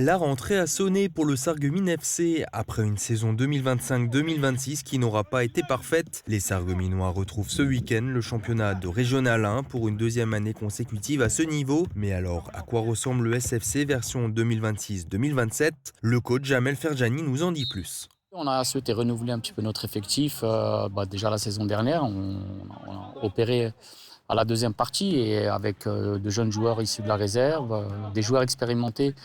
La rentrée a sonné pour le Sarreguemines FC. Après une saison 2025-2026 qui n'aura pas été parfaite, les Sarregueminois retrouvent ce week-end le championnat de Régional 1 pour une deuxième année consécutive à ce niveau. Mais alors, à quoi ressemble le SFC version 2026-2027 ? Le coach Jamel Ferjani nous en dit plus. On a souhaité renouveler un petit peu notre effectif. Déjà la saison dernière, on a opéré à la deuxième partie et avec de jeunes joueurs issus de la réserve, des joueurs expérimentés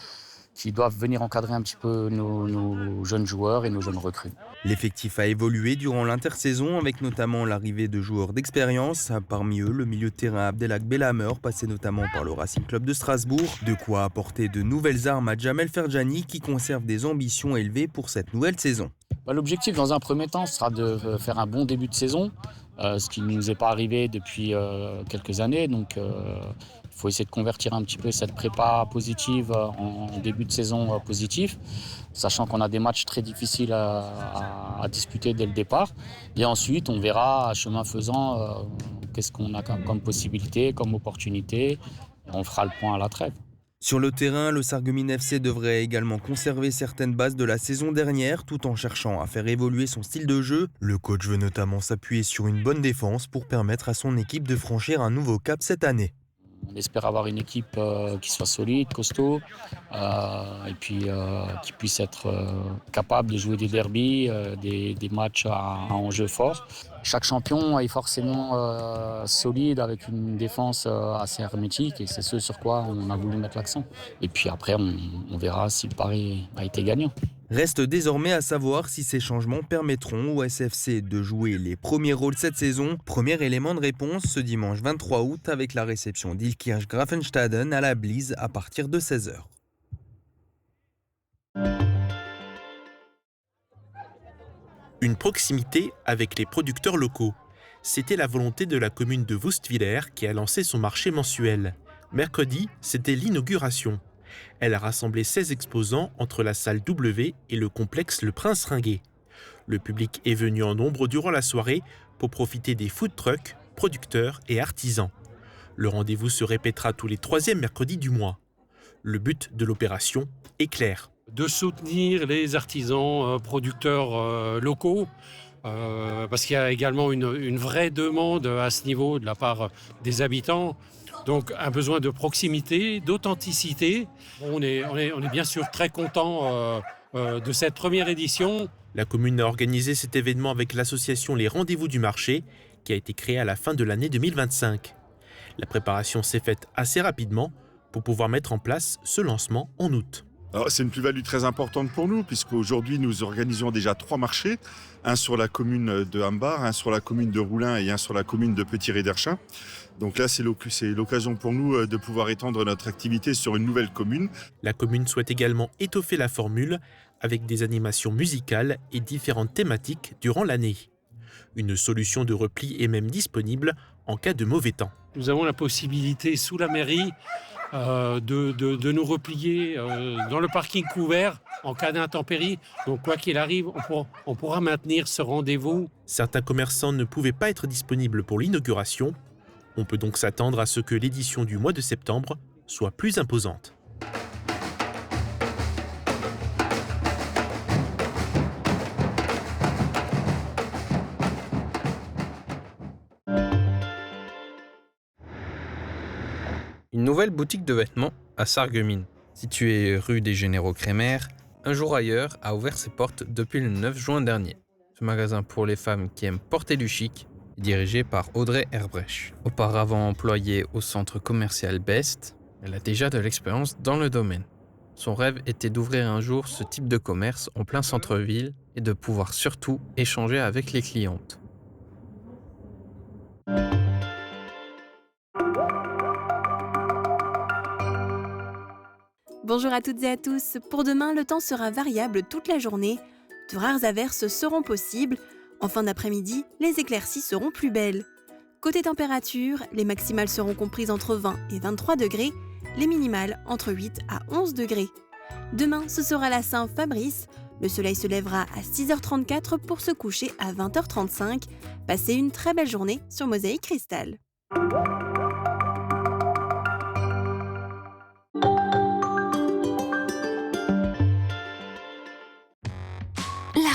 qui doivent venir encadrer un petit peu nos jeunes joueurs et nos jeunes recrues. L'effectif a évolué durant l'intersaison avec notamment l'arrivée de joueurs d'expérience. Parmi eux, le milieu de terrain Abdelhak Belhammer, passé notamment par le Racing Club de Strasbourg. De quoi apporter de nouvelles armes à Jamel Ferjani qui conserve des ambitions élevées pour cette nouvelle saison. L'objectif dans un premier temps sera de faire un bon début de saison, ce qui ne nous est pas arrivé depuis quelques années. Donc il faut essayer de convertir un petit peu cette prépa positive en début de saison positif, sachant qu'on a des matchs très difficiles à disputer dès le départ. Et ensuite, on verra, chemin faisant, qu'est-ce qu'on a comme possibilité, comme opportunité. On fera le point à la trêve. Sur le terrain, le Sarreguemines FC devrait également conserver certaines bases de la saison dernière tout en cherchant à faire évoluer son style de jeu. Le coach veut notamment s'appuyer sur une bonne défense pour permettre à son équipe de franchir un nouveau cap cette année. On espère avoir une équipe qui soit solide, costaud, et puis qui puisse être capable de jouer des derbies, des matchs à enjeu fort. Chaque champion est forcément solide avec une défense assez hermétique et c'est ce sur quoi on a voulu mettre l'accent. Et puis après, on verra si le pari a été gagnant. Reste désormais à savoir si ces changements permettront au SFC de jouer les premiers rôles cette saison. Premier élément de réponse ce dimanche 23 août avec la réception d'Ilkirch Grafenstaden à la Blise à partir de 16h. Une proximité avec les producteurs locaux. C'était la volonté de la commune de Woustviller qui a lancé son marché mensuel. Mercredi, c'était l'inauguration. Elle a rassemblé 16 exposants entre la salle W et le complexe Le Prince Ringuet. Le public est venu en nombre durant la soirée pour profiter des food trucks, producteurs et artisans. Le rendez-vous se répétera tous les troisièmes mercredis du mois. Le but de l'opération est clair. De soutenir les artisans producteurs locaux, parce qu'il y a également une vraie demande à ce niveau de la part des habitants. Donc un besoin de proximité, d'authenticité. On est bien sûr très content de cette première édition. La commune a organisé cet événement avec l'association Les Rendez-vous du Marché, qui a été créée à la fin de l'année 2025. La préparation s'est faite assez rapidement pour pouvoir mettre en place ce lancement en août. Alors, c'est une plus-value très importante pour nous, puisqu'aujourd'hui, nous organisons déjà 3 marchés. Un sur la commune de Hambar, un sur la commune de Roulin et un sur la commune de Petit-Réderchin. Donc là, c'est l'occasion pour nous de pouvoir étendre notre activité sur une nouvelle commune. La commune souhaite également étoffer la formule avec des animations musicales et différentes thématiques durant l'année. Une solution de repli est même disponible en cas de mauvais temps. Nous avons la possibilité, sous la mairie, de nous replier dans le parking couvert en cas d'intempérie. Donc quoi qu'il arrive, on pourra maintenir ce rendez-vous. Certains commerçants ne pouvaient pas être disponibles pour l'inauguration. On peut donc s'attendre à ce que l'édition du mois de septembre soit plus imposante. Une nouvelle boutique de vêtements à Sarreguemines. Située rue des Généraux Crémer, Un jour ailleurs a ouvert ses portes depuis le 9 juin dernier. Ce magasin pour les femmes qui aiment porter du chic est dirigé par Audrey Herbrecht. Auparavant employée au centre commercial Best, elle a déjà de l'expérience dans le domaine. Son rêve était d'ouvrir un jour ce type de commerce en plein centre-ville et de pouvoir surtout échanger avec les clientes. Bonjour à toutes et à tous. Pour demain, le temps sera variable toute la journée. De rares averses seront possibles. En fin d'après-midi, les éclaircies seront plus belles. Côté température, les maximales seront comprises entre 20 et 23 degrés, les minimales entre 8 à 11 degrés. Demain, ce sera la Saint-Fabrice. Le soleil se lèvera à 6h34 pour se coucher à 20h35. Passez une très belle journée sur Mosaïque Cristal.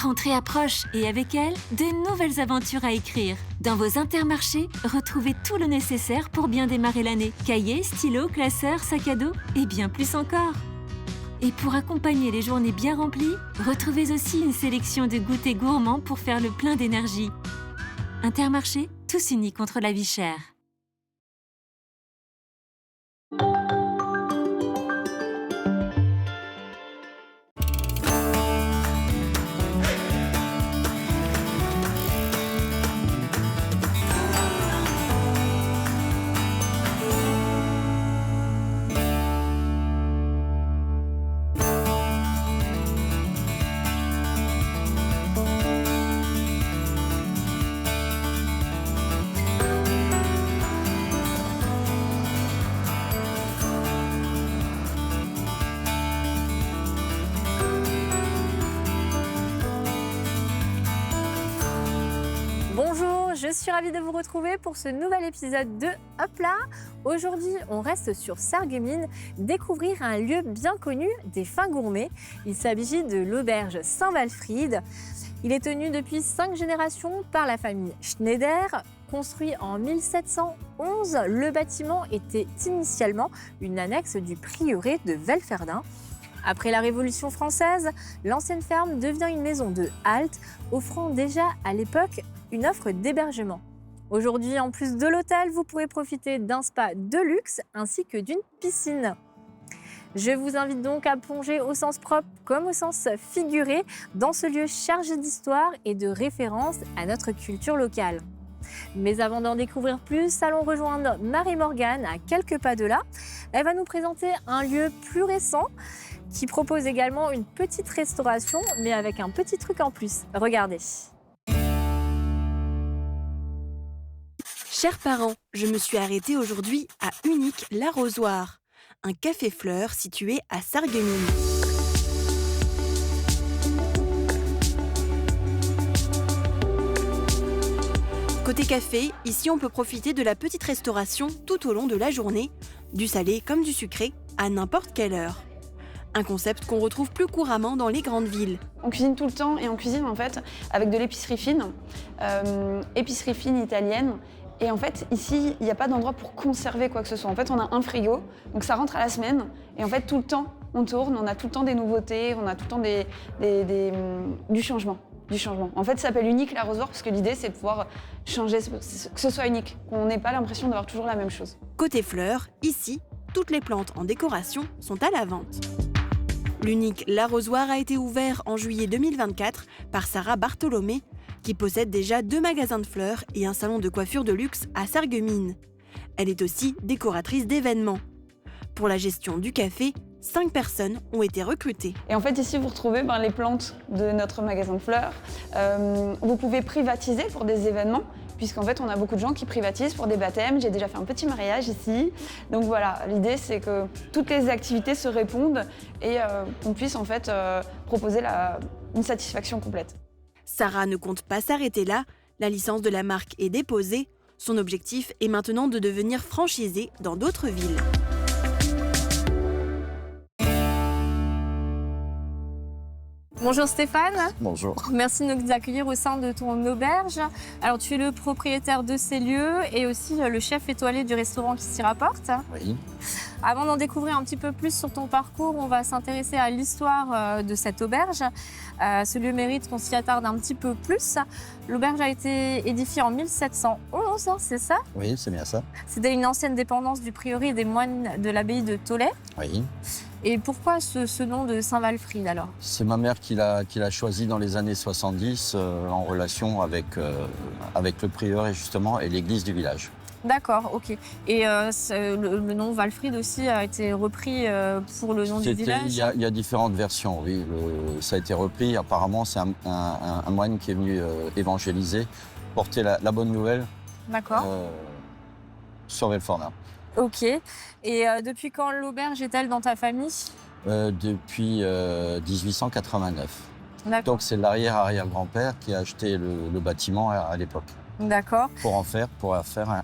rentrée approche et avec elle, de nouvelles aventures à écrire. Dans vos Intermarchés, retrouvez tout le nécessaire pour bien démarrer l'année. Cahiers, stylos, classeurs, sacs à dos et bien plus encore. Et pour accompagner les journées bien remplies, retrouvez aussi une sélection de goûters gourmands pour faire le plein d'énergie. Intermarché, tous unis contre la vie chère. Bonjour, je suis ravie de vous retrouver pour ce nouvel épisode de Hop là. Aujourd'hui, on reste sur Sarreguemines, découvrir un lieu bien connu des fins gourmets. Il s'agit de l'auberge Saint-Walfried. Il est tenu depuis 5 générations par la famille Schneider. Construit en 1711, le bâtiment était initialement une annexe du prieuré de Velferdin. Après la Révolution française, l'ancienne ferme devient une maison de halte, offrant déjà à l'époque une offre d'hébergement. Aujourd'hui, en plus de l'hôtel, vous pourrez profiter d'un spa de luxe ainsi que d'une piscine. Je vous invite donc à plonger au sens propre comme au sens figuré dans ce lieu chargé d'histoire et de référence à notre culture locale. Mais avant d'en découvrir plus, allons rejoindre Marie-Morgane à quelques pas de là. Elle va nous présenter un lieu plus récent qui propose également une petite restauration, mais avec un petit truc en plus. Regardez. Chers parents, je me suis arrêtée aujourd'hui à Unique l'Arrosoir, un café-fleur situé à Sarreguemines. Côté café, ici on peut profiter de la petite restauration tout au long de la journée, du salé comme du sucré, à n'importe quelle heure. Un concept qu'on retrouve plus couramment dans les grandes villes. On cuisine tout le temps et on cuisine en fait avec de l'épicerie fine italienne. Et en fait, ici, il n'y a pas d'endroit pour conserver quoi que ce soit. En fait, on a un frigo, donc ça rentre à la semaine. Et en fait, tout le temps, on tourne, on a tout le temps des nouveautés, on a tout le temps du changement. En fait, ça s'appelle Unique l'Arrosoir parce que l'idée, c'est de pouvoir changer, que ce soit unique, qu'on n'ait pas l'impression d'avoir toujours la même chose. Côté fleurs, ici, toutes les plantes en décoration sont à la vente. L'Unique l'Arrosoir a été ouvert en juillet 2024 par Sarah Bartholomé, qui possède déjà 2 magasins de fleurs et un salon de coiffure de luxe à Sarreguemines. Elle est aussi décoratrice d'événements. Pour la gestion du café, 5 personnes ont été recrutées. Et en fait, ici, vous retrouvez les plantes de notre magasin de fleurs. Vous pouvez privatiser pour des événements, puisqu'en fait, on a beaucoup de gens qui privatisent pour des baptêmes. J'ai déjà fait un petit mariage ici. Donc voilà, l'idée, c'est que toutes les activités se répondent et qu'on puisse en fait proposer une satisfaction complète. Sarah ne compte pas s'arrêter là. La licence de la marque est déposée. Son objectif est maintenant de devenir franchisée dans d'autres villes. Bonjour Stéphane. Bonjour. Merci de nous accueillir au sein de ton auberge. Alors tu es le propriétaire de ces lieux et aussi le chef étoilé du restaurant qui s'y rapporte. Oui. Avant d'en découvrir un petit peu plus sur ton parcours, on va s'intéresser à l'histoire de cette auberge. Ce lieu mérite qu'on s'y attarde un petit peu plus. L'auberge a été édifiée en 1711, c'est ça? Oui, c'est bien ça. C'était une ancienne dépendance du prieuré des moines de l'abbaye de Tholey. Oui. Et pourquoi ce nom de Saint-Walfried alors? C'est ma mère qui l'a choisi dans les années 70 en relation avec le prieuré justement et l'église du village. D'accord, ok. Et le nom Walfried aussi a été repris pour le nom du village? Il y a différentes versions, oui. Ça a été repris. Apparemment, c'est un moine qui est venu évangéliser, porter la bonne nouvelle sur Velferdin. Ok. Et depuis quand l'auberge est-elle dans ta famille? Depuis 1889. D'accord. Donc c'est l'arrière-arrière-grand-père qui a acheté le bâtiment à l'époque. D'accord. Pour en faire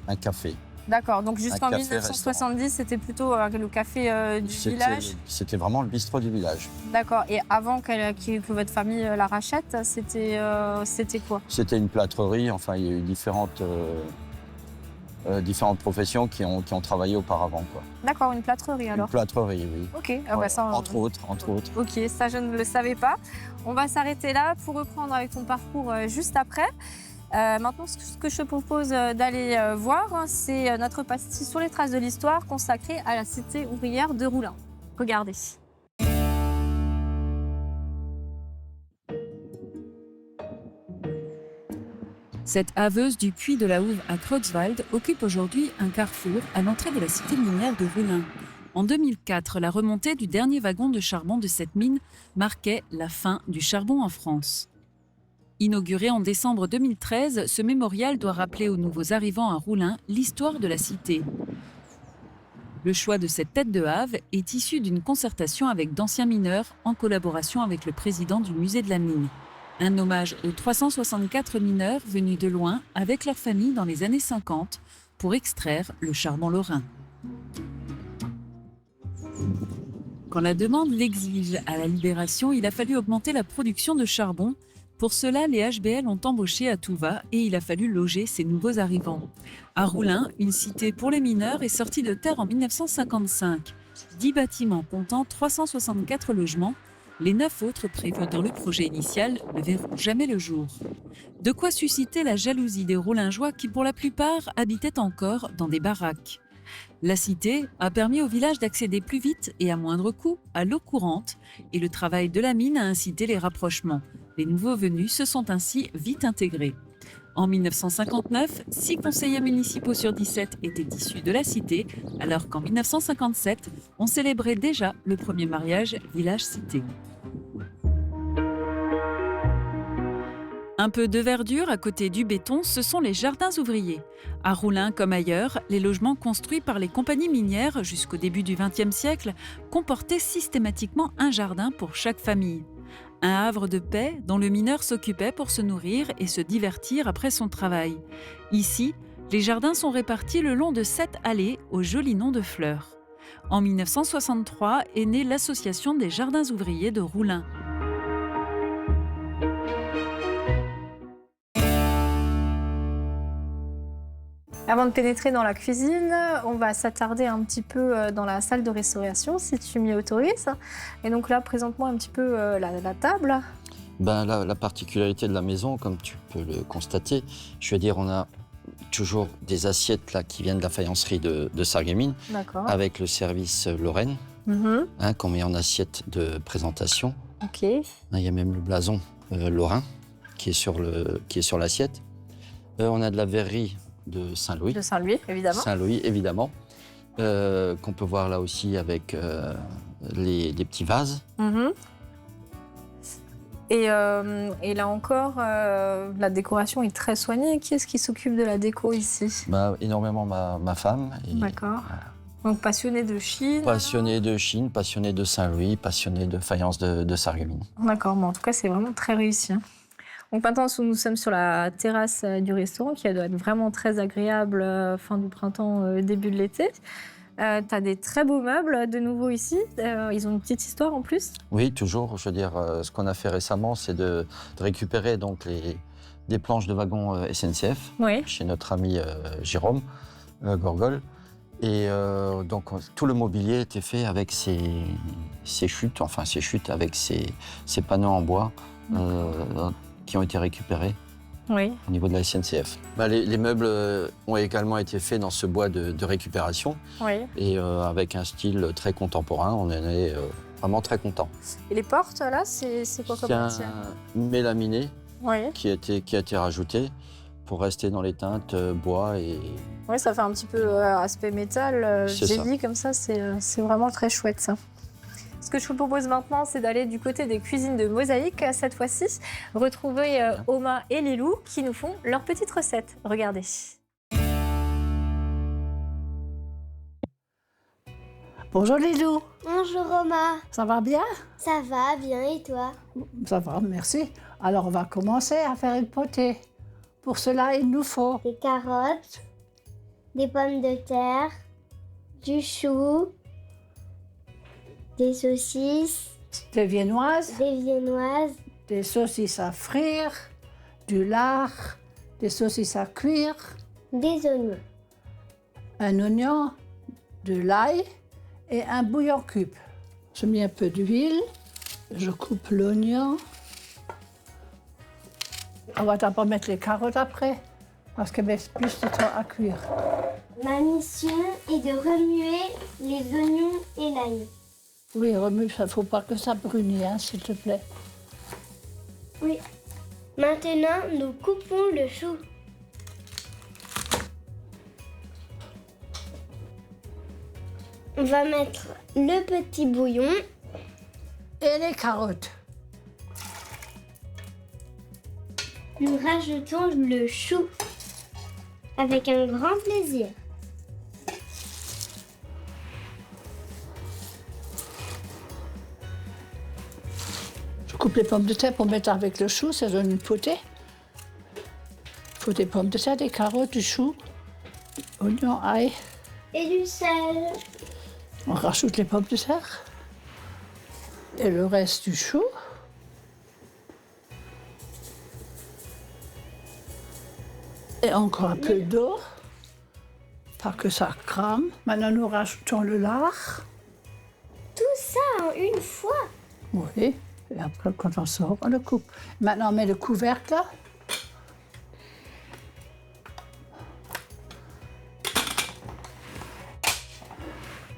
un café. D'accord, donc jusqu'en café, 1970, c'était plutôt le café du village. C'était vraiment le bistrot du village. D'accord, et avant que votre famille la rachète, c'était quoi? C'était une plâtrerie, enfin il y a eu différentes professions qui ont travaillé auparavant, quoi. D'accord, une plâtrerie alors. Une plâtrerie, oui. Ok, ah bah ça, entre autres. Ok, ça je ne le savais pas. On va s'arrêter là pour reprendre avec ton parcours juste après. Maintenant, ce que je te propose d'aller voir, c'est notre pastille sur les traces de l'histoire consacrée à la cité ouvrière de Roulin. Regardez. Cette haveuse du puits de la Houve à Creutzwald occupe aujourd'hui un carrefour à l'entrée de la cité minière de Roulin. En 2004, la remontée du dernier wagon de charbon de cette mine marquait la fin du charbon en France. Inauguré en décembre 2013, ce mémorial doit rappeler aux nouveaux arrivants à Roulin l'histoire de la cité. Le choix de cette tête de Have est issu d'une concertation avec d'anciens mineurs en collaboration avec le président du musée de la mine. Un hommage aux 364 mineurs venus de loin avec leurs familles dans les années 50 pour extraire le charbon lorrain. Quand la demande l'exige à la Libération, il a fallu augmenter la production de charbon. Pour cela, les HBL ont embauché à tout va et il a fallu loger ces nouveaux arrivants. À Roulin, une cité pour les mineurs est sortie de terre en 1955. 10 bâtiments comptant 364 logements. Les 9 autres prévus dans le projet initial ne verront jamais le jour. De quoi susciter la jalousie des Roulingeois qui, pour la plupart, habitaient encore dans des baraques. La cité a permis au village d'accéder plus vite et à moindre coût à l'eau courante et le travail de la mine a incité les rapprochements. Les nouveaux venus se sont ainsi vite intégrés. En 1959, 6 conseillers municipaux sur 17 étaient issus de la cité, alors qu'en 1957, on célébrait déjà le premier mariage village-cité. Un peu de verdure à côté du béton, ce sont les jardins ouvriers. À Roulin comme ailleurs, les logements construits par les compagnies minières jusqu'au début du XXe siècle comportaient systématiquement un jardin pour chaque famille. Un havre de paix dont le mineur s'occupait pour se nourrir et se divertir après son travail. Ici, les jardins sont répartis le long de 7 allées au joli nom de fleurs. En 1963 est née l'Association des jardins ouvriers de Roulin. Avant de pénétrer dans la cuisine, on va s'attarder un petit peu dans la salle de restauration, si tu m'y autorises. Et donc là, présente-moi un petit peu la table. La particularité de la maison, comme tu peux le constater, je veux dire, on a toujours des assiettes là, qui viennent de la faïencerie de Sarreguemines, avec le service Lorraine, qu'on met en assiette de présentation. Il y a même le blason lorrain qui est sur l'assiette. On a de la verrerie de Saint-Louis. De Saint-Louis, évidemment. Saint-Louis, évidemment. Qu'on peut voir là aussi avec les petits vases. Et là encore, la décoration est très soignée. Qui est-ce qui s'occupe de la déco ici? Énormément ma femme. D'accord. Donc passionné de Chine. Passionné de Chine, passionné de Saint-Louis, passionné de faïence de Sarreguemines. D'accord, en tout cas, c'est vraiment très réussi. Donc maintenant, nous sommes sur la terrasse du restaurant qui doit être vraiment très agréable fin du printemps, début de l'été. Tu as des très beaux meubles de nouveau ici. Ils ont une petite histoire en plus. Oui, toujours. Je veux dire, ce qu'on a fait récemment, c'est de récupérer donc des planches de wagons SNCF chez notre ami Jérôme Gorgol. Et donc tout le mobilier était fait avec ces chutes avec ces panneaux en bois. Qui ont été récupérés au niveau de la SNCF. Les meubles ont également été faits dans ce bois de récupération et avec un style très contemporain. On en est vraiment très content. Et les portes, là, c'est quoi comme matière? C'est un mélaminé qui a été rajouté pour rester dans les teintes bois et... Oui, ça fait un petit peu aspect métal, génie comme ça. C'est vraiment très chouette, ça. Ce que je vous propose maintenant, c'est d'aller du côté des cuisines de Mosaïque, cette fois-ci, retrouver Oma et Lilou qui nous font leur petite recette. Regardez. Bonjour Lilou. Bonjour Oma. Ça va bien? Ça va bien et toi? Ça va, merci. Alors on va commencer à faire une potée. Pour cela, il nous faut des carottes, des pommes de terre, du chou, des saucisses, des viennoises, des saucisses à frire, du lard, des saucisses à cuire, des oignons, un oignon, de l'ail et un bouillon cube. Je mets un peu d'huile, je coupe l'oignon. On va d'abord mettre les carottes après, parce qu'elles mettent plus de temps à cuire. Ma mission est de remuer les oignons et l'ail. Oui, remue, il ne faut pas que ça brunisse, hein, s'il te plaît. Oui. Maintenant, nous coupons le chou. On va mettre le petit bouillon et les carottes. Nous rajoutons le chou avec un grand plaisir. Je coupe les pommes de terre pour mettre avec le chou, ça donne une potée. Il faut des pommes de terre, des carottes, du chou, oignon, ail. Et du sel. On rajoute les pommes de terre et le reste du chou. Et encore un peu d'eau, pas que ça crame. Maintenant, nous rajoutons le lard. Tout ça en une fois? Oui, et après, quand on sort, on le coupe. Maintenant, on met le couvercle là.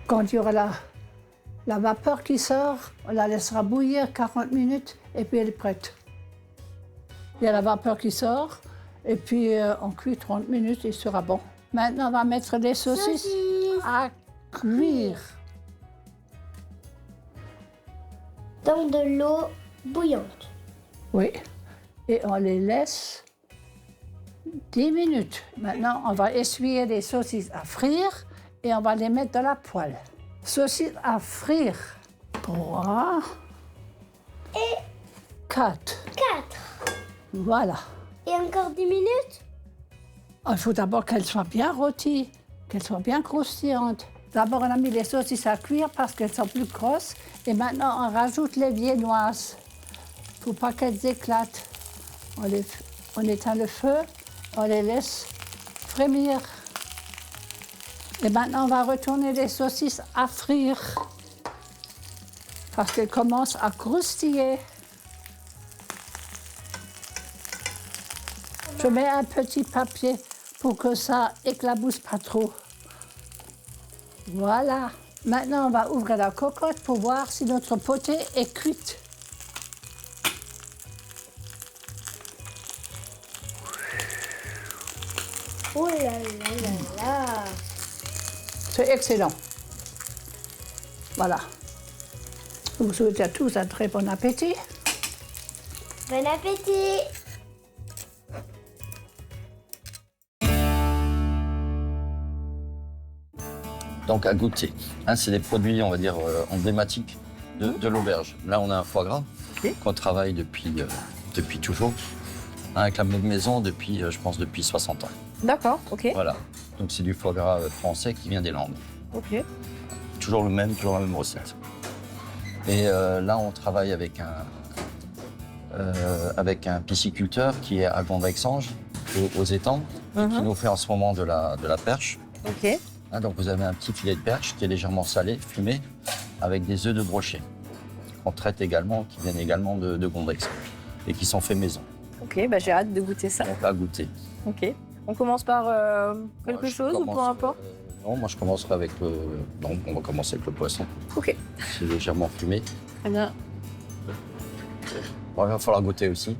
Quand il y aura la vapeur qui sort, on la laissera bouillir 40 minutes et puis elle est prête. Il y a la vapeur qui sort et puis on cuit 30 minutes et il sera bon. Maintenant, on va mettre les saucisses à cuire. Dans de l'eau bouillante. Oui, et on les laisse 10 minutes. Maintenant, on va essuyer les saucisses à frire et on va les mettre dans la poêle. Saucisses à frire. 3 et 4. Voilà. Et encore 10 minutes? Il faut d'abord qu'elles soient bien rôties, qu'elles soient bien croustillantes. D'abord, on a mis les saucisses à cuire parce qu'elles sont plus grosses. Et maintenant, on rajoute les viennoises. Il ne faut pas qu'elles éclatent. On éteint le feu, on les laisse frémir. Et maintenant, on va retourner les saucisses à frire parce qu'elles commencent à croustiller. Je mets un petit papier pour que ça éclabousse pas trop. Voilà. Maintenant, on va ouvrir la cocotte pour voir si notre potée est cuite. Oh là là là là! C'est excellent. Voilà. Je vous souhaite à tous un très bon appétit. Bon appétit! Donc à goûter. C'est des produits, on va dire, emblématiques de l'auberge. Là, on a un foie gras qu'on travaille depuis toujours. Avec la même maison depuis, je pense, depuis 60 ans. D'accord, ok. Voilà. Donc c'est du foie gras français qui vient des Landes. Ok. Toujours la même recette. Et là, on travaille avec un pisciculteur qui est à Gondrexange, aux étangs, qui nous fait en ce moment de la perche. Ok. Donc vous avez un petit filet de perche qui est légèrement salé, fumé, avec des œufs de brochet. On traite également, qui viennent également de Gondrexange et qui sont faits maison. Ok, j'ai hâte de goûter ça. Donc à goûter. Ok. On commence par quelque chose ou peu importe? Non, moi je commencerai avec le... Non, on va commencer avec le poisson. Ok. C'est légèrement fumé. Très bien. Bon, il va falloir goûter aussi.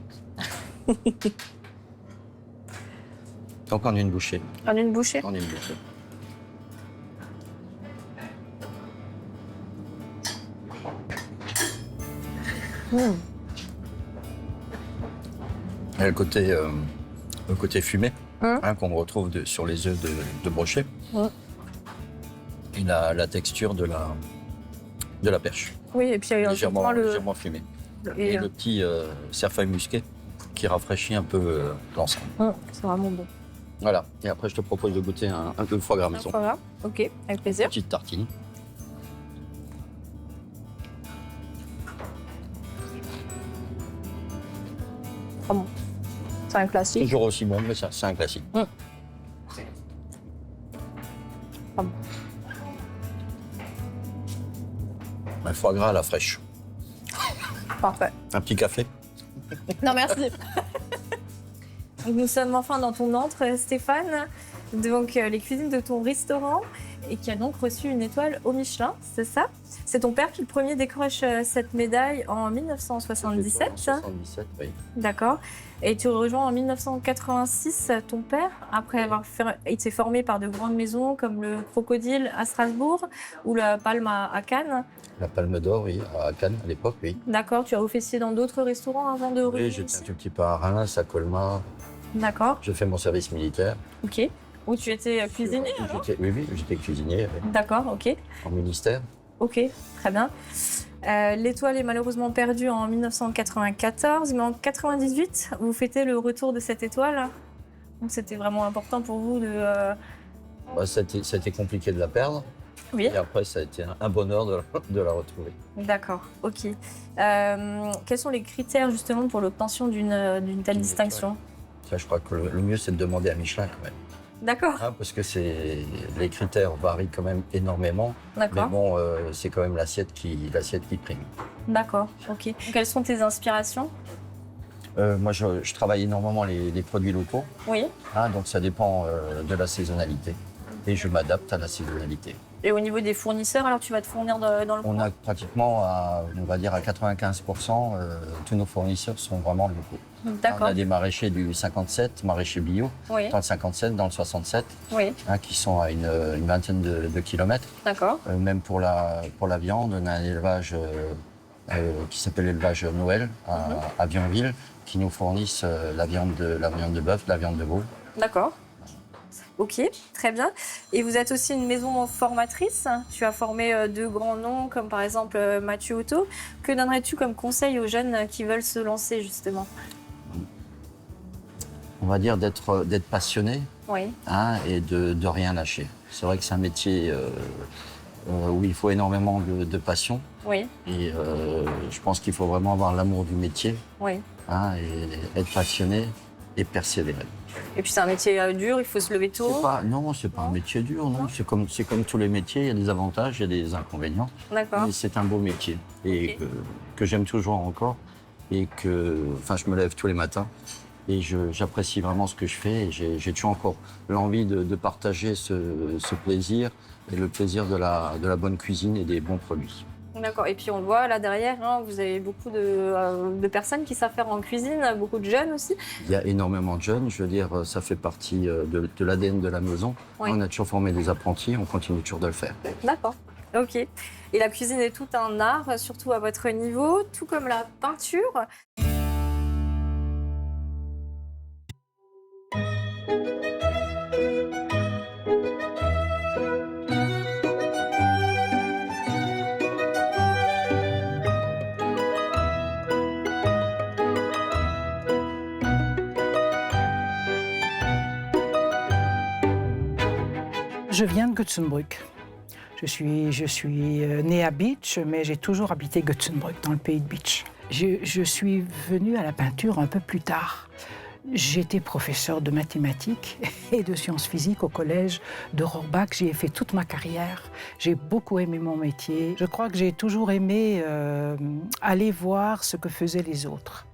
Donc en une bouchée. En une bouchée? En une bouchée. Et le côté fumé qu'on retrouve sur les œufs de brochet. Et la texture de la perche. Oui, et puis légèrement fumé. Et le petit cerfeuil musqué qui rafraîchit un peu l'ensemble. C'est vraiment bon. Voilà. Et après, je te propose de goûter un peu de foie gras maison. Foie gras, ok, avec plaisir. Petite tartine. Ah bon. C'est un classique. Toujours aussi bon, mais c'est un classique. Ah bon. Un foie gras à la fraîche. Parfait. Un petit café. Non, merci. Nous sommes enfin dans ton antre, Stéphane, donc les cuisines de ton restaurant, et qui a donc reçu une étoile au Michelin, c'est ça? C'est ton père qui le premier décroche cette médaille en 1977. 1977, oui. D'accord. Et tu rejoins en 1986 ton père, après avoir il s'est formé par de grandes maisons comme le Crocodile à Strasbourg ou la Palme à Cannes. La Palme d'Or, oui, à Cannes à l'époque, oui. D'accord, tu as officié dans d'autres restaurants avant de revenir Oui, j'étais un tout petit peu à Reims, à Colmar. D'accord. J'ai fait mon service militaire. Ok. Où tu étais cuisinier alors? Oui, j'étais cuisinier. Oui. D'accord, ok. En ministère. Ok, très bien. L'étoile est malheureusement perdue en 1994, mais en 1998, vous fêtez le retour de cette étoile. Donc c'était vraiment important pour vous de... Ça a été compliqué de la perdre. Oui. Et après, ça a été un bonheur de la retrouver. D'accord, ok. Quels sont les critères justement pour l'obtention d'une telle distinction? Ça, je crois que le mieux, c'est de demander à Michelin quand même. D'accord. Parce que les critères varient quand même énormément. D'accord. Mais bon, c'est quand même l'assiette qui prime. D'accord, ok. Quelles sont tes inspirations? Moi, je travaille énormément les produits locaux. Oui. Donc ça dépend de la saisonnalité. Et je m'adapte à la saisonnalité. Et au niveau des fournisseurs, alors tu vas te fournir dans le On a pratiquement, on va dire à 95%, tous nos fournisseurs sont vraiment locaux. D'accord. On a des maraîchers du 57, maraîchers bio, oui. Dans le 57, dans le 67, oui. Qui sont à une vingtaine de kilomètres. D'accord. Même pour la viande, on a un élevage qui s'appelle l'élevage Noël à Vionville, qui nous fournissent la viande de bœuf, la viande de veau. D'accord. Ok, très bien. Et vous êtes aussi une maison formatrice. Tu as formé de grands noms, comme par exemple Mathieu Otto. Que donnerais-tu comme conseil aux jeunes qui veulent se lancer, justement? On va dire d'être passionné, oui. Et de rien lâcher. C'est vrai que c'est un métier où il faut énormément de passion. Oui. Et je pense qu'il faut vraiment avoir l'amour du métier. Oui. Et être passionné et persévérer. Et puis c'est un métier dur, il faut se lever tôt. Non, c'est pas un métier dur, non. C'est comme tous les métiers, il y a des avantages, il y a des inconvénients. D'accord. Mais c'est un beau métier et que j'aime toujours encore et que, je me lève tous les matins et j'apprécie vraiment ce que je fais et j'ai toujours encore l'envie de partager ce plaisir et le plaisir de la bonne cuisine et des bons produits. D'accord. Et puis on le voit là derrière, vous avez beaucoup de personnes qui savent faire en cuisine, beaucoup de jeunes aussi. Il y a énormément de jeunes, je veux dire, ça fait partie de l'ADN de la maison. Oui. On a toujours formé des apprentis, on continue toujours de le faire. D'accord, ok. Et la cuisine est tout un art, surtout à votre niveau, tout comme la peinture. Je viens de Göteborg. Je suis née à Beach, mais j'ai toujours habité Göteborg, dans le pays de Beach. Je suis venue à la peinture un peu plus tard. J'étais professeure de mathématiques et de sciences physiques au collège de Rohrbach. J'y ai fait toute ma carrière. J'ai beaucoup aimé mon métier. Je crois que j'ai toujours aimé aller voir ce que faisaient les autres.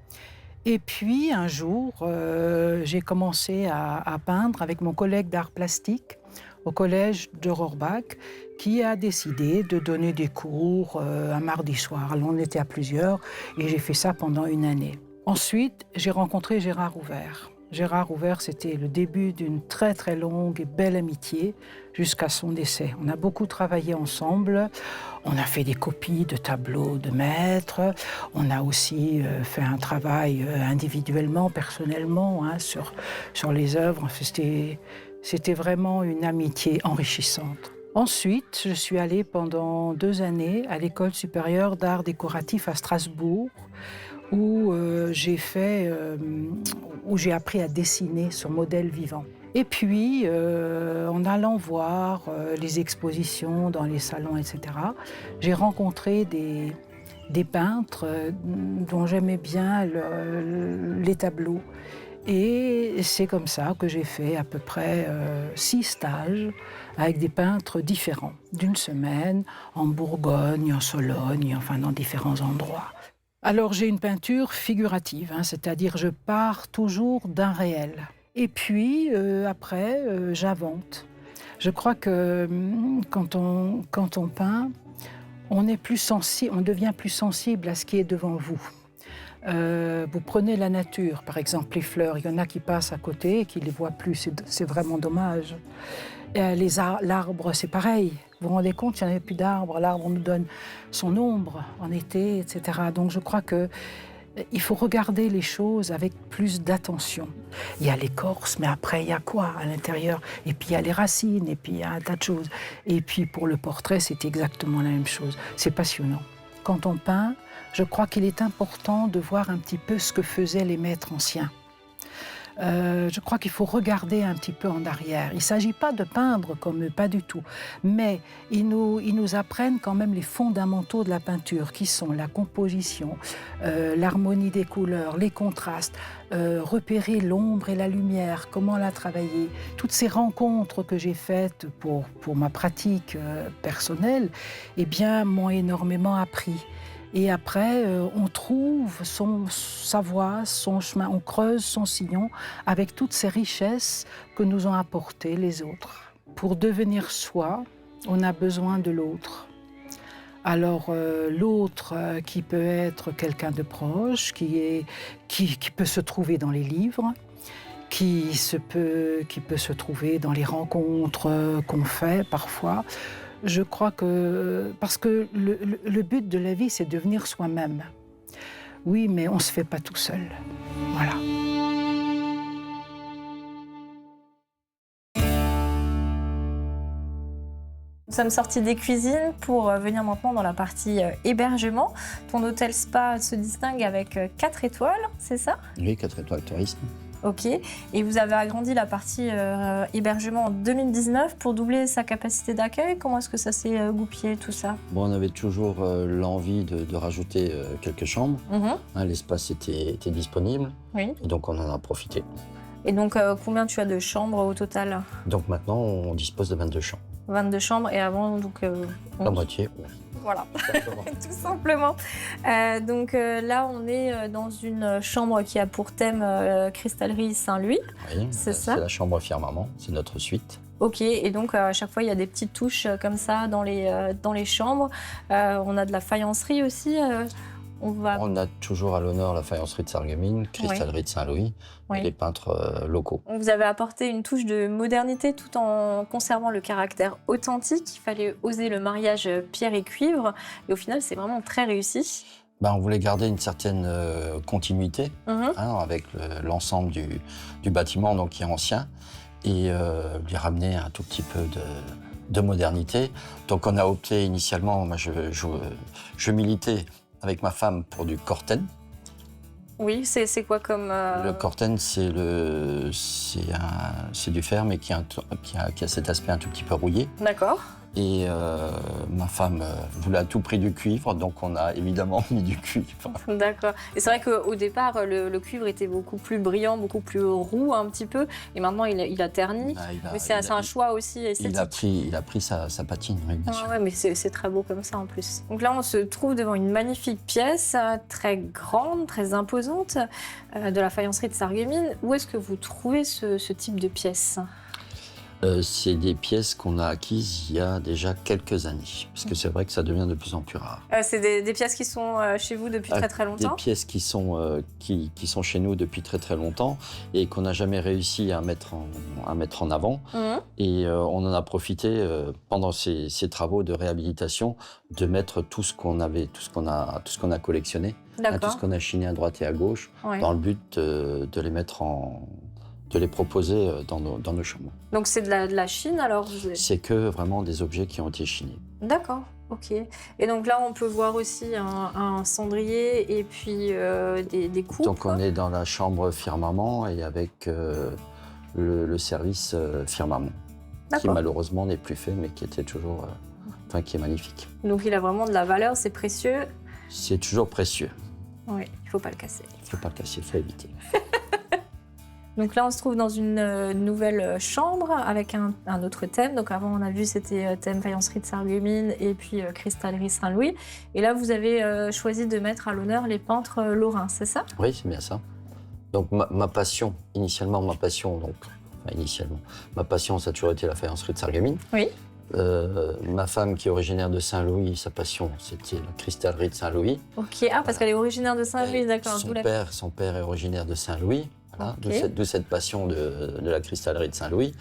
Et puis, un jour, j'ai commencé à peindre avec mon collègue d'art plastique au collège de Rohrbach, qui a décidé de donner des cours un mardi soir. Alors, on était à plusieurs et j'ai fait ça pendant une année. Ensuite, j'ai rencontré Gérard Ouvert. Gérard Ouvert, c'était le début d'une très très longue et belle amitié jusqu'à son décès. On a beaucoup travaillé ensemble. On a fait des copies de tableaux de maîtres. On a aussi fait un travail individuellement, personnellement, sur les œuvres. C'était vraiment une amitié enrichissante. Ensuite, je suis allée pendant 2 années à l'École supérieure d'art décoratif à Strasbourg, où j'ai appris à dessiner sur modèle vivant. Et puis, en allant voir les expositions dans les salons, etc., j'ai rencontré des peintres dont j'aimais bien les tableaux. Et c'est comme ça que j'ai fait à peu près 6 stages avec des peintres différents, d'une semaine, en Bourgogne, en Sologne, enfin dans différents endroits. Alors j'ai une peinture figurative, c'est-à-dire je pars toujours d'un réel. Et puis après, j'invente. Je crois que quand on peint, on devient plus sensible à ce qui est devant vous. Vous prenez la nature, par exemple les fleurs, il y en a qui passent à côté et qui ne les voient plus, c'est vraiment dommage. L'arbre, c'est pareil. Vous vous rendez compte, il n'y en avait plus d'arbres, l'arbre nous donne son ombre en été, etc. Donc je crois qu'il faut regarder les choses avec plus d'attention. Il y a l'écorce, mais après il y a quoi à l'intérieur? Et puis il y a les racines, et puis il y a un tas de choses. Et puis pour le portrait, c'est exactement la même chose. C'est passionnant. Quand on peint, je crois qu'il est important de voir un petit peu ce que faisaient les maîtres anciens. Je crois qu'il faut regarder un petit peu en arrière. Il ne s'agit pas de peindre comme eux, pas du tout. Mais ils nous apprennent quand même les fondamentaux de la peinture, qui sont la composition, l'harmonie des couleurs, les contrastes, repérer l'ombre et la lumière, comment la travailler. Toutes ces rencontres que j'ai faites pour ma pratique personnelle, eh bien, m'ont énormément appris. Et après, on trouve sa voie, son chemin, on creuse son sillon avec toutes ces richesses que nous ont apportées les autres. Pour devenir soi, on a besoin de l'autre. Alors l'autre qui peut être quelqu'un de proche, qui peut se trouver dans les livres, qui peut se trouver dans les rencontres qu'on fait parfois. Je crois que... Parce que le but de la vie, c'est devenir soi-même. Oui, mais on ne se fait pas tout seul. Voilà. Nous sommes sortis des cuisines pour venir maintenant dans la partie hébergement. Ton hôtel spa se distingue avec 4 étoiles, c'est ça? Oui, 4 étoiles tourisme. Ok, et vous avez agrandi la partie hébergement en 2019 pour doubler sa capacité d'accueil. Comment est-ce que ça s'est goupillé tout ça? Bon, on avait toujours l'envie de rajouter quelques chambres. L'espace était disponible, oui. Et donc on en a profité. Et donc combien tu as de chambres au total? Donc maintenant on dispose de 22 chambres. 22 chambres et avant donc... La moitié, oui. Voilà, tout simplement. Donc là, on est dans une chambre qui a pour thème Cristallerie Saint-Louis. Oui, c'est ça? C'est la chambre firmament, c'est notre suite. Ok, et donc à chaque fois, il y a des petites touches comme ça dans les chambres. On a de la faïencerie aussi. On a toujours à l'honneur la faïencerie de Sarreguemines, Cristallerie de Saint-Louis, et les peintres locaux. Vous avez apporté une touche de modernité tout en conservant le caractère authentique. Il fallait oser le mariage pierre et cuivre. Et au final, c'est vraiment très réussi. On voulait garder une certaine continuité avec l'ensemble du bâtiment donc, qui est ancien et lui ramener un tout petit peu de modernité. Donc on a opté initialement, moi je militais avec ma femme pour du Corten. Oui, c'est quoi comme... Le Corten, c'est du fer, mais qui a cet aspect un tout petit peu rouillé. D'accord. Et ma femme voulait à tout prix du cuivre, donc on a évidemment mis du cuivre. D'accord. Et c'est vrai qu'au départ, le cuivre était beaucoup plus brillant, beaucoup plus roux un petit peu, et maintenant il a terni. Mais c'est un choix aussi esthétique. Il a pris sa patine, oui, bien sûr. Ouais, mais c'est très beau comme ça en plus. Donc là, on se trouve devant une magnifique pièce, très grande, très imposante, de la faïencerie de Sarreguemines. Où est-ce que vous trouvez ce type de pièce ? C'est des pièces qu'on a acquises il y a déjà quelques années, parce que c'est vrai que ça devient de plus en plus rare. C'est des pièces qui sont chez vous depuis très très longtemps? Des pièces qui sont chez nous depuis très très longtemps et qu'on n'a jamais réussi à mettre en avant. Et on en a profité pendant ces travaux de réhabilitation de mettre tout ce qu'on a collectionné, tout ce qu'on a chiné à droite et à gauche, dans le but de les mettre de les proposer dans nos chambres. Donc c'est de la Chine alors? C'est que vraiment des objets qui ont été chinés. D'accord. Ok. Et donc là, on peut voir aussi un cendrier et puis des coupes. Donc on est dans la chambre firmament et avec le service firmament, qui malheureusement n'est plus fait, mais qui était toujours, qui est magnifique. Donc il a vraiment de la valeur, c'est précieux. C'est toujours précieux. Oui, il ne faut pas le casser. Il ne faut pas le casser, il faut éviter. Donc là, on se trouve dans une nouvelle chambre avec un autre thème. Donc avant, on a vu, c'était thème faïencerie de Sarreguemines et puis cristallerie Saint-Louis. Et là, vous avez choisi de mettre à l'honneur les peintres lorrains, c'est ça? Oui, c'est bien ça. Donc ma passion, ma passion, ça a toujours été la faïencerie de Sarreguemines. Oui. Ma femme qui est originaire de Saint-Louis, sa passion, c'était la cristallerie de Saint-Louis. Ok, parce qu'elle est originaire de Saint-Louis, d'accord. Son père est originaire de Saint-Louis. Voilà, d'où cette passion de la cristallerie de Saint-Louis.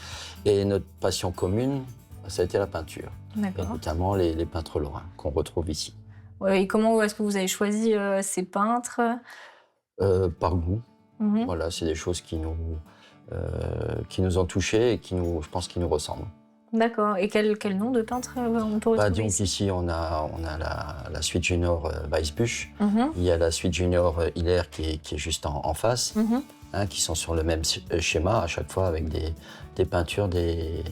Et notre passion commune, ça a été la peinture. Et notamment les peintres lorrains qu'on retrouve ici. Ouais, et comment est-ce que vous avez choisi ces peintres? Par goût. Voilà, c'est des choses qui nous ont touchés et je pense qui nous ressemblent. D'accord. Et quel nom de peintre on peut retrouver donc ici, on a la suite junior Weissbusch. Il y a la suite junior Hiller qui est juste en face. Qui sont sur le même schéma à chaque fois avec des peintures des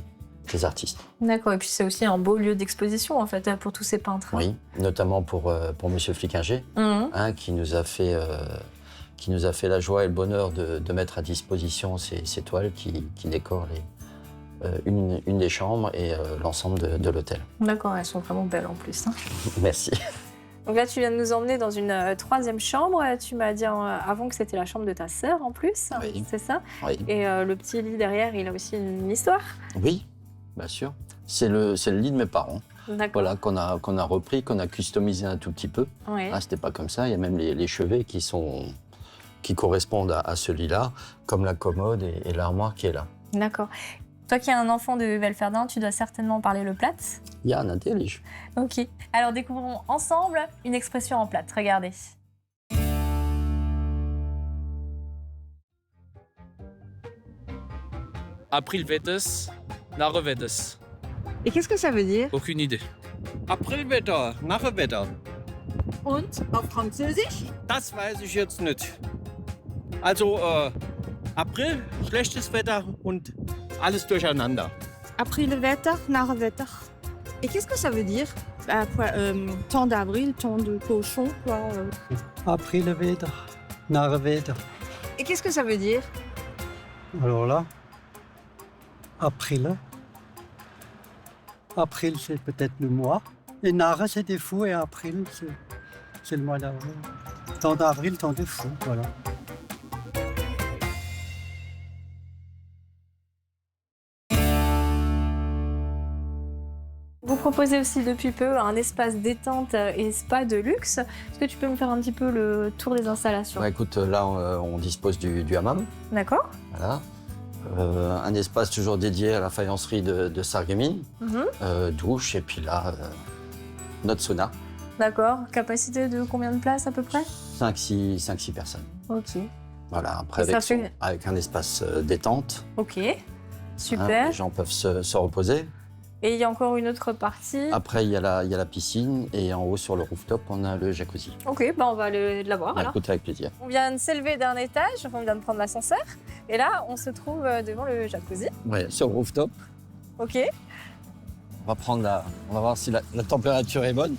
artistes. D'accord, et puis c'est aussi un beau lieu d'exposition en fait pour tous ces peintres. Oui, notamment pour Monsieur Flickinger, qui nous a fait la joie et le bonheur de mettre à disposition ces toiles qui décorent une des chambres et l'ensemble de l'hôtel. D'accord, elles sont vraiment belles en plus. Merci. Donc là, tu viens de nous emmener dans une troisième chambre. Tu m'as dit avant que c'était la chambre de ta sœur en plus, c'est ça? Oui. Et le petit lit derrière, il a aussi une histoire? Oui, bien sûr. C'est le lit de mes parents. Voilà, qu'on a repris, qu'on a customisé un tout petit peu. Oui. C'était pas comme ça. Il y a même les chevets qui correspondent à ce lit-là, comme la commode et l'armoire qui est là. D'accord. Toi qui es un enfant de Welferdin, tu dois certainement parler le Platt. Ja, natürlich. Ok. Alors découvrons ensemble une expression en Platt. Regardez. Aprilwetters, Nachwetters. Et qu'est-ce que ça veut dire? Aucune idée. Aprilwetter, Nachwetter. Und auf Französisch? Das weiß ich jetzt nicht. Also April, schlechtes Wetter und alles durcheinander. Aprilwetter, Nachwetter. Et qu'est-ce que ça veut dire? Temps d'avril, temps de cochon, quoi. Aprilwetter, Nachwetter. Et qu'est-ce que ça veut dire? Alors là, April. April, c'est peut-être le mois. Et Nare, c'est des fous, et April, c'est le mois d'avril. Temps d'avril, temps des fous, voilà. Vous proposez aussi depuis peu un espace détente et spa de luxe. Est-ce que tu peux me faire un petit peu le tour des installations? Écoute, là, on dispose du hammam. D'accord. Voilà. Un espace toujours dédié à la faïencerie de Sarreguemines. Douche, et puis là, notre sauna. D'accord. Capacité de combien de places à peu près? 5-6 personnes. Ok. Voilà, après avec un espace détente. Ok, super. Les gens peuvent se reposer. Et il y a encore une autre partie. Après, il y a la piscine et en haut sur le rooftop, on a le jacuzzi. Ok, on va aller la voir. Écoute, avec plaisir. On vient de s'élever d'un étage, on vient de prendre l'ascenseur. Et là, on se trouve devant le jacuzzi. Ouais, sur le rooftop. Ok. On va voir si la température est bonne.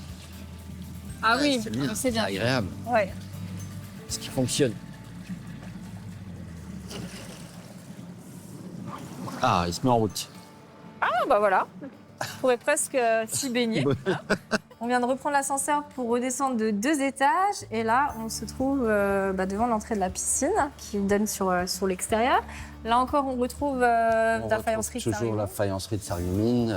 Ah oui, c'est bien. C'est bien. C'est agréable. Ouais. Ce qui fonctionne. Ah, il se met en route. Ah bah voilà, on pourrait presque s'y baigner. On vient de reprendre l'ascenseur pour redescendre de 2 étages et là on se trouve devant l'entrée de la piscine qui donne sur l'extérieur. Là encore on retrouve la faïencerie de Sarreguemines. Toujours la faïencerie de Sarreguemines,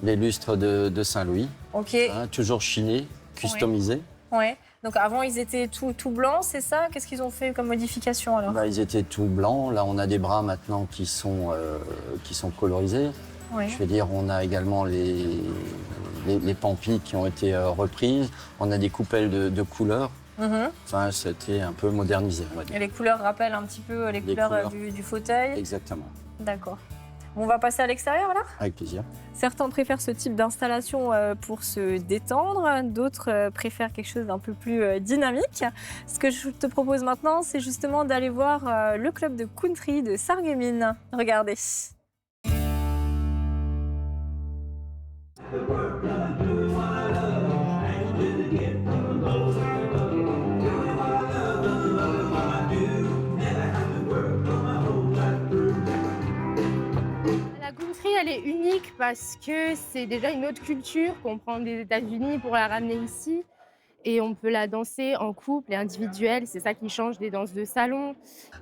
les lustres de Saint-Louis. Ok. Toujours chinés, customisés. Ouais. Donc avant ils étaient tout blancs, c'est ça? Qu'est-ce qu'ils ont fait comme modification alors? Ils étaient tout blancs. Là on a des bras maintenant qui sont colorisés. Ouais. Je veux dire, on a également les pampilles qui ont été reprises. On a des coupelles de couleurs. Enfin, c'était un peu modernisé, on va dire. Et les couleurs rappellent un petit peu les couleurs du fauteuil? Exactement. D'accord. On va passer à l'extérieur là ? Avec plaisir. Certains préfèrent ce type d'installation pour se détendre, d'autres préfèrent quelque chose d'un peu plus dynamique. Ce que je te propose maintenant, c'est justement d'aller voir le club de country de Sarreguemines. Regardez. La country, elle est unique parce que c'est déjà une autre culture qu'on prend des États-Unis pour la ramener ici. Et on peut la danser en couple et individuelle. C'est ça qui change des danses de salon.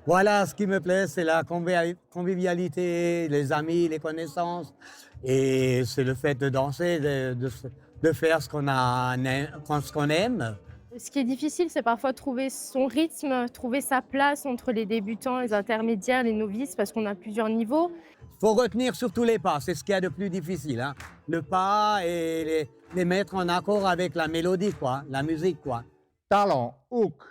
Voilà, ce qui me plaît, c'est la convivialité, les amis, les connaissances. Et c'est le fait de danser, de faire ce qu'on aime. Ce qui est difficile, c'est parfois trouver son rythme, trouver sa place entre les débutants, les intermédiaires, les novices, parce qu'on a plusieurs niveaux. Il faut retenir surtout les pas, c'est ce qu'il y a de plus difficile. Hein. Le pas et les mettre en accord avec la mélodie, quoi, la musique. Quoi. Talon, hook,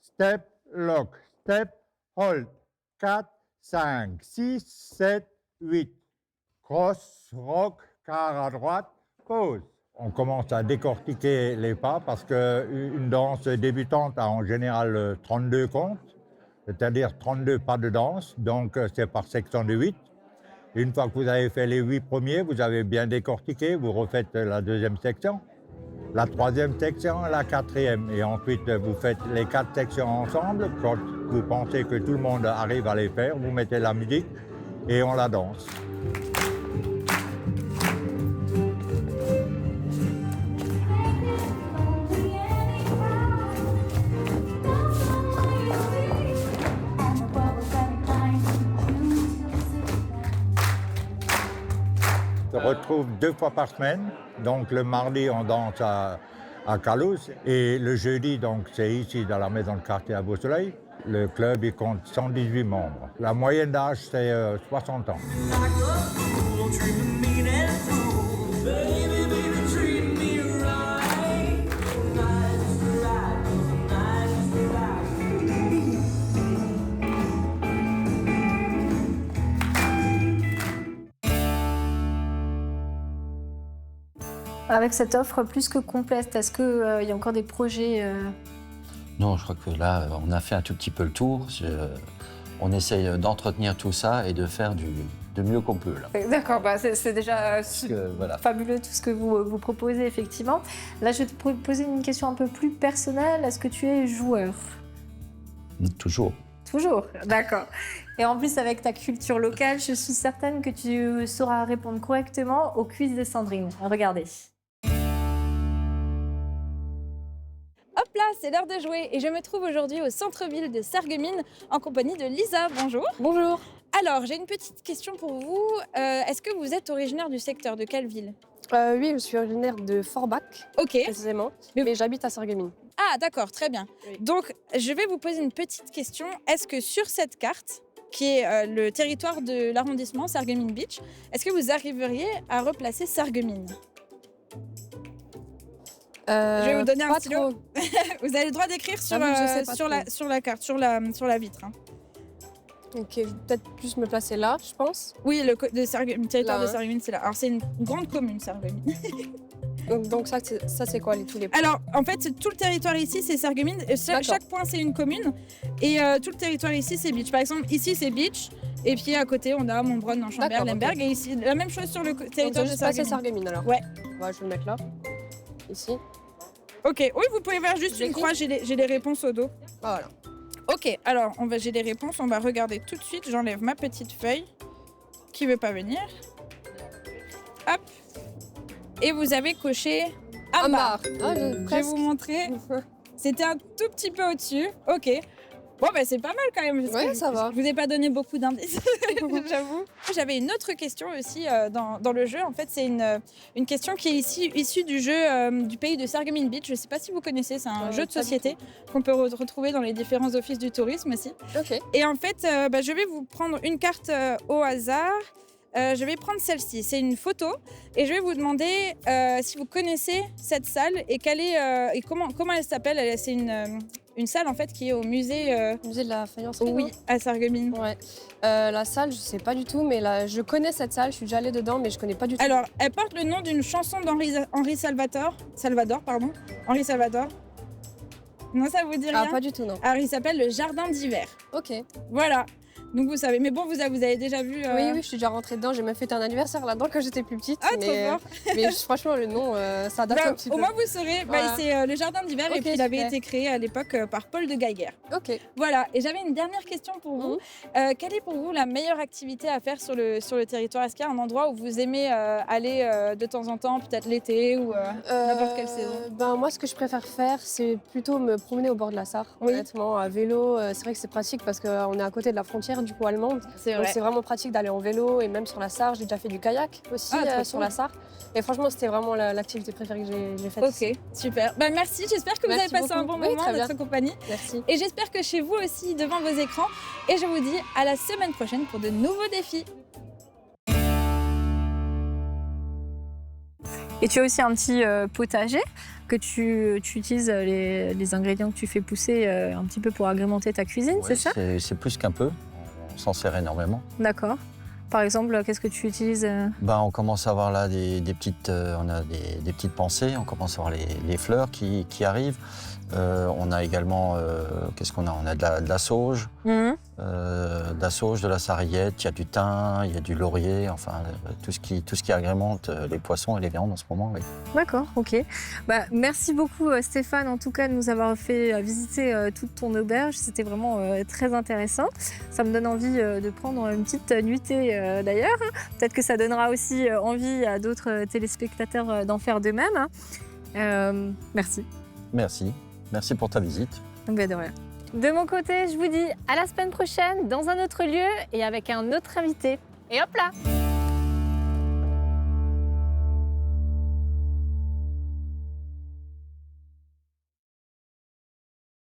step, lock, step, hold. 4, 5, 6, 7, 8. Cross, rock, quart à droite, pause. On commence à décortiquer les pas parce qu'une danse débutante a en général 32 comptes, c'est-à-dire 32 pas de danse, donc c'est par section de 8. Une fois que vous avez fait les 8 premiers, vous avez bien décortiqué, vous refaites la deuxième section, la troisième section, la quatrième. Et ensuite, vous faites les 4 sections ensemble. Quand vous pensez que tout le monde arrive à les faire, vous mettez la musique et on la danse. On se retrouve 2 fois par semaine. Donc le mardi, on danse à Calousse et le jeudi, donc c'est ici dans la maison de quartier à Beau-Soleil. Le club, il compte 118 membres. La moyenne d'âge, c'est 60 ans. Avec cette offre plus que complète, est-ce qu'il y a encore des projets Non, je crois que là, on a fait un tout petit peu le tour. On essaye d'entretenir tout ça et de faire de mieux qu'on peut. D'accord, c'est déjà voilà. fabuleux tout ce que vous proposez, effectivement. Là, je vais te poser une question un peu plus personnelle. Est-ce que tu es joueur ? Toujours. Toujours, d'accord. Et en plus, avec ta culture locale, je suis certaine que tu sauras répondre correctement aux quiz de Sandrine. Regardez. Hop là, c'est l'heure de jouer et je me trouve aujourd'hui au centre-ville de Sarreguemines en compagnie de Lisa. Bonjour. Bonjour. Alors, j'ai une petite question pour vous. Est-ce que vous êtes originaire du secteur? De quelle ville? Oui, je suis originaire de Forbach, précisément, mais j'habite à Sarreguemines. Ah, d'accord, très bien. Oui. Donc, je vais vous poser une petite question. Est-ce que sur cette carte, qui est le territoire de l'arrondissement Sarreguemines Beach, est-ce que vous arriveriez à replacer Sarreguemines? Je vais vous donner un stylo. Vous avez le droit d'écrire sur la carte, sur la vitre. Hein. Ok, je vais peut-être plus me placer là, je pense. Oui, le territoire de Sarreguemines, c'est là. Alors, c'est une grande commune, Sarreguemines. Donc ça c'est quoi tous les points? Alors, en fait, tout le territoire ici, c'est Sarreguemines. Chaque point, c'est une commune. Et tout le territoire ici, c'est Beach. Par exemple, ici, c'est Beach. Et puis, à côté, on a Montbronn, Enchambert, Lemberg. Okay. Et ici, la même chose sur le territoire de Sarreguemines. Sarreguemines, alors. Ouais. Ouais, je vais le mettre là. Ici. Ok, oui, vous pouvez faire juste une croix. J'ai les réponses au dos. Voilà. Ok, alors, j'ai les réponses. On va regarder tout de suite. J'enlève ma petite feuille. Qui veut pas venir? Hop. Et vous avez coché Ambar. Je vais vous montrer. C'était un tout petit peu au-dessus. Ok. Bon, c'est pas mal quand même. Ouais, ça va. Je vous ai pas donné beaucoup d'indices, j'avoue. J'avais une autre question aussi dans le jeu. En fait, c'est une question qui est issue du jeu du pays de Sarreguemines Beach. Je sais pas si vous connaissez, c'est un jeu de société qu'on peut retrouver dans les différents offices du tourisme aussi. Ok. Et en fait, je vais vous prendre une carte au hasard. Je vais prendre celle-ci, c'est une photo et je vais vous demander si vous connaissez cette salle et comment elle s'appelle. C'est une salle en fait qui est au musée. Musée de la faïence. Oui, à Sarreguemines. Ouais. La salle, je sais pas du tout, mais là, je connais cette salle, je suis déjà allée dedans, mais je connais pas du tout. Alors, elle porte le nom d'une chanson d'Henri Salvador. Henri Salvador. Non, ça vous dit rien? Ah, pas du tout, non. Alors, il s'appelle le Jardin d'hiver. Ok. Voilà. Donc vous savez, mais bon, vous avez déjà vu... Oui, je suis déjà rentrée dedans, j'ai même fêté un anniversaire là-dedans quand j'étais plus petite. Ah, trop fort. Mais franchement, le nom, ça date un petit peu. Au moins, vous saurez, Voilà. c'est le Jardin d'hiver, Ok, et puis il avait super. été créé à l'époque par Paul de Geiger. Ok. Voilà, et j'avais une dernière question pour vous. Quelle est pour vous la meilleure activité à faire sur le territoire? Est-ce qu'il y a un endroit où vous aimez aller de temps en temps, peut-être l'été ou n'importe quelle saison? Moi, ce que je préfère faire, c'est plutôt me promener au bord de la Sarre. Honnêtement, à vélo, c'est vrai que c'est pratique parce qu'on est à côté de la frontière du coup allemande. Donc c'est vraiment pratique d'aller en vélo et même sur la Sarre. J'ai déjà fait du kayak aussi sur la Sarre. Et franchement, c'était vraiment l'activité préférée que j'ai faite. Ok, super. Merci, j'espère que vous avez passé un bon moment en notre compagnie. Merci. Et j'espère que chez vous aussi, devant vos écrans. Et je vous dis à la semaine prochaine pour de nouveaux défis. Et tu as aussi un petit potager que tu utilises les ingrédients que tu fais pousser un petit peu pour agrémenter ta cuisine, c'est ça? C'est plus qu'un peu. On s'en sert énormément. D'accord. Par exemple, qu'est-ce que tu utilises? On commence à avoir là des petites, on a des petites pensées. On commence à voir les fleurs qui arrivent. On a également, qu'est-ce qu'on a? On a de la sauge, de la sarriette, il y a du thym, il y a du laurier, enfin tout ce qui agrémente les poissons et les viandes en ce moment. Oui. D'accord, ok. Merci beaucoup Stéphane, en tout cas, de nous avoir fait visiter toute ton auberge. C'était vraiment très intéressant. Ça me donne envie de prendre une petite nuitée d'ailleurs. Peut-être que ça donnera aussi envie à d'autres téléspectateurs d'en faire de même. Merci. Merci pour ta visite. De rien. De mon côté, je vous dis à la semaine prochaine dans un autre lieu et avec un autre invité. Et hop là!